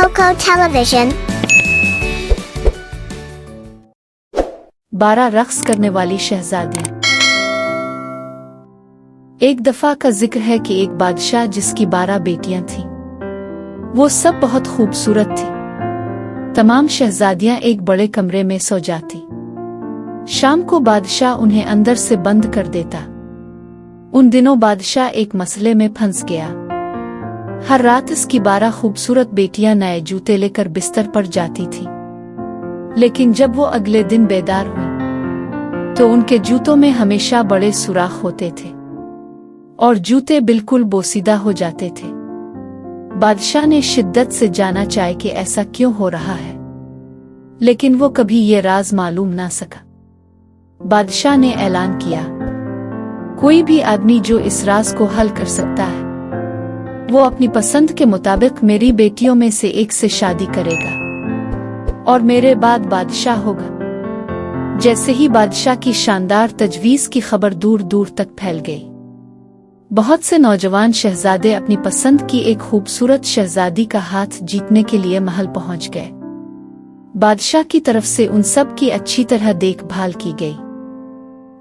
Coco Television। 12 रक्स करने वाली शहजादियां। एक दफा का जिक्र है कि एक बादशाह जिसकी 12 बेटियां थीं। वो सब बहुत खूबसूरत थी। तमाम शहजादियां एक बड़े कमरे में सो जाती। शाम को बादशाह उन्हें अंदर से बंद कर देता। उन दिनों बादशाह एक मसले में फंस गया। हर रात इसकी 12 खूबसूरत बेटियां नए जूते लेकर बिस्तर पर जाती थी, लेकिन जब वो अगले दिन बेदार हुई तो उनके जूतों में हमेशा बड़े सुराख होते थे और जूते बिल्कुल बोसीदा हो जाते थे। बादशाह ने शिद्दत से जाना चाहे कि ऐसा क्यों हो रहा है, लेकिन वो कभी ये राज मालूम ना सका। बादशाह ने ऐलान किया, कोई भी आदमी जो इस राज को हल कर सकता है वो अपनी पसंद के मुताबिक मेरी बेटियों में से एक से शादी करेगा और मेरे बाद बादशाह होगा। जैसे ही बादशाह की शानदार तजवीज़ की खबर दूर दूर तक फैल गई, बहुत से नौजवान शहजादे अपनी पसंद की एक खूबसूरत शहजादी का हाथ जीतने के लिए महल पहुंच गए। बादशाह की तरफ से उन सब की अच्छी तरह देखभाल की गई।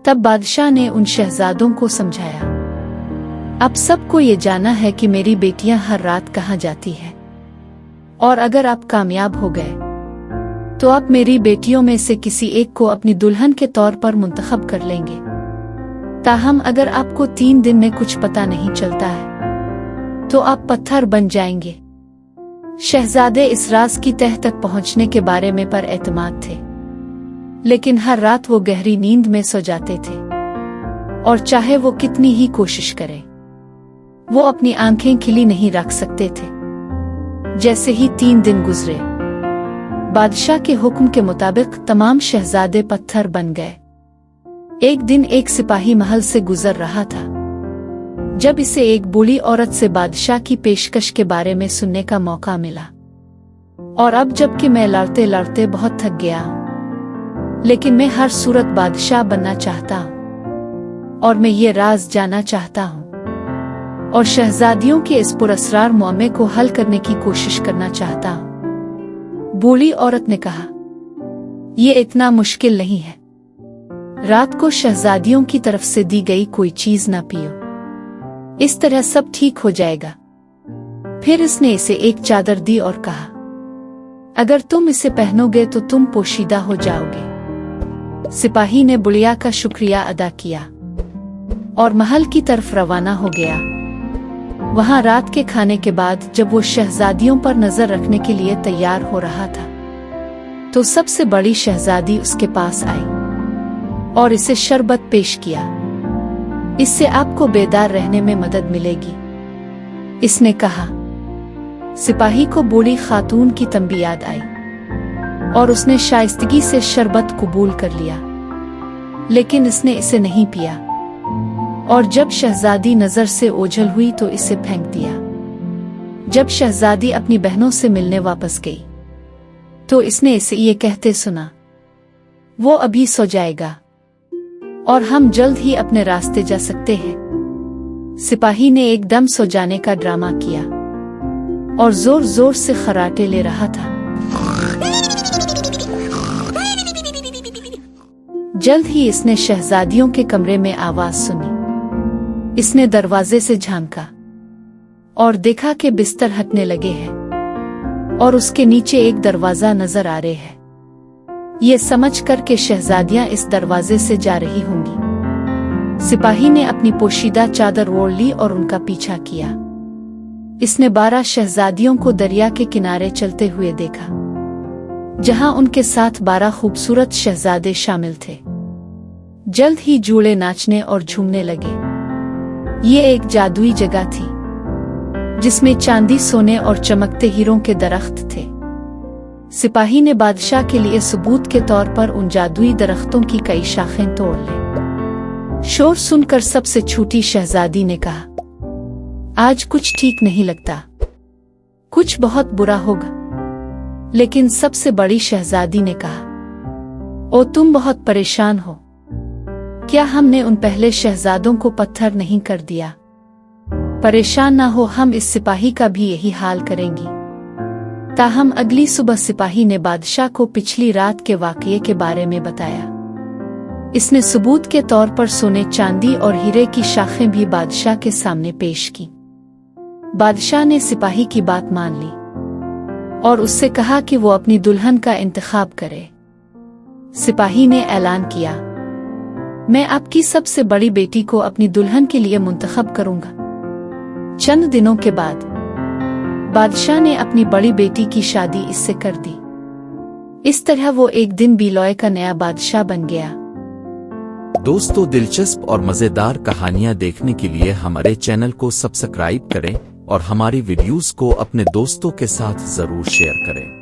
तब बादशाह ने उन शहजादों को समझाया, अब सबको ये जाना है कि मेरी बेटियां हर रात कहाँ जाती हैं, और अगर आप कामयाब हो गए तो आप मेरी बेटियों में से किसी एक को अपनी दुल्हन के तौर पर मुंतखब कर लेंगे। ताहम अगर आपको 3 दिन में कुछ पता नहीं चलता है तो आप पत्थर बन जाएंगे। शहजादे इस राज की तह तक पहुंचने के बारे में पर एतमाद थे, लेकिन हर रात वो गहरी नींद में सो जाते थे और चाहे वो कितनी ही कोशिश करे वो अपनी आंखें खिली नहीं रख सकते थे। जैसे ही 3 दिन गुजरे, बादशाह के हुक्म के मुताबिक तमाम शहजादे पत्थर बन गए। एक दिन एक सिपाही महल से गुजर रहा था, जब इसे एक बूढ़ी औरत से बादशाह की पेशकश के बारे में सुनने का मौका मिला। और अब जबकि मैं लड़ते लड़ते बहुत थक गया हूं, लेकिन मैं हर सूरत बादशाह बनना चाहता हूं और मैं ये राज जानना चाहता हूं और शहजादियों के इस पुरअसरार मुअम्मे को हल करने की कोशिश करना चाहता हूं। बूढ़ी औरत ने कहा, ये इतना मुश्किल नहीं है। रात को शहजादियों की तरफ से दी गई कोई चीज ना पियो, इस तरह सब ठीक हो जाएगा। फिर इसने इसे एक चादर दी और कहा, अगर तुम इसे पहनोगे तो तुम पोशीदा हो जाओगे। सिपाही ने बुढ़िया का शुक्रिया अदा किया और महल की तरफ रवाना हो गया। वहां रात के खाने के बाद जब वो शहजादियों पर नजर रखने के लिए तैयार हो रहा था तो सबसे बड़ी शहजादी उसके पास आई और इसे शरबत पेश किया। इससे आपको बेदार रहने में मदद मिलेगी, इसने कहा। सिपाही को बूढ़ी खातून की तंबी याद आई और उसने शाइस्तगी से शरबत कबूल कर लिया, लेकिन इसने इसे नहीं पिया और जब शहजादी नजर से ओझल हुई तो इसे फेंक दिया। जब शहजादी अपनी बहनों से मिलने वापस गई तो इसने इसे ये कहते सुना, वो अभी सो जाएगा और हम जल्द ही अपने रास्ते जा सकते हैं। सिपाही ने एकदम सो जाने का ड्रामा किया और जोर जोर से खर्राटे ले रहा था। जल्द ही इसने शहजादियों के कमरे में आवाज सुनी। इसने दरवाजे से झांका और देखा कि बिस्तर हटने लगे हैं और उसके नीचे एक दरवाजा नजर आ रहे हैं। ये समझकर के शहजादियां इस दरवाजे से जा रही होंगी। सिपाही ने अपनी पोशीदा चादर ओढ़ ली और उनका पीछा किया। इसने 12 शहजादियों को दरिया के किनारे चलते हुए देखा, जहां उनके साथ 12 खूबसूरत शहजादे शामिल थे। जल्द ही जूड़े नाचने और झूमने लगे। ये एक जादुई जगह थी जिसमें चांदी, सोने और चमकते हीरों के दरख्त थे। सिपाही ने बादशाह के लिए सबूत के तौर पर उन जादुई दरख्तों की कई शाखें तोड़ ली। शोर सुनकर सबसे छोटी शहजादी ने कहा, आज कुछ ठीक नहीं लगता, कुछ बहुत बुरा होगा। लेकिन सबसे बड़ी शहजादी ने कहा, ओ तुम बहुत परेशान हो, क्या हमने उन पहले शहजादों को पत्थर नहीं कर दिया? परेशान ना हो, हम इस सिपाही का भी यही हाल करेंगी। ताहम अगली सुबह सिपाही ने बादशाह को पिछली रात के वाकये के बारे में बताया। इसने सबूत के तौर पर सोने, चांदी और हीरे की शाखें भी बादशाह के सामने पेश की। बादशाह ने सिपाही की बात मान ली और उससे कहा कि वो अपनी दुल्हन का इंतखाब करे। सिपाही ने ऐलान किया, मैं आपकी सबसे बड़ी बेटी को अपनी दुल्हन के लिए मुंतखब करूंगा। चंद दिनों के बाद बादशाह ने अपनी बड़ी बेटी की शादी इससे कर दी। इस तरह वो एक दिन बिलॉय का नया बादशाह बन गया। दोस्तों, दिलचस्प और मजेदार कहानियां देखने के लिए हमारे चैनल को सब्सक्राइब करें और हमारी वीडियोस को अपने दोस्तों के साथ जरूर शेयर करें।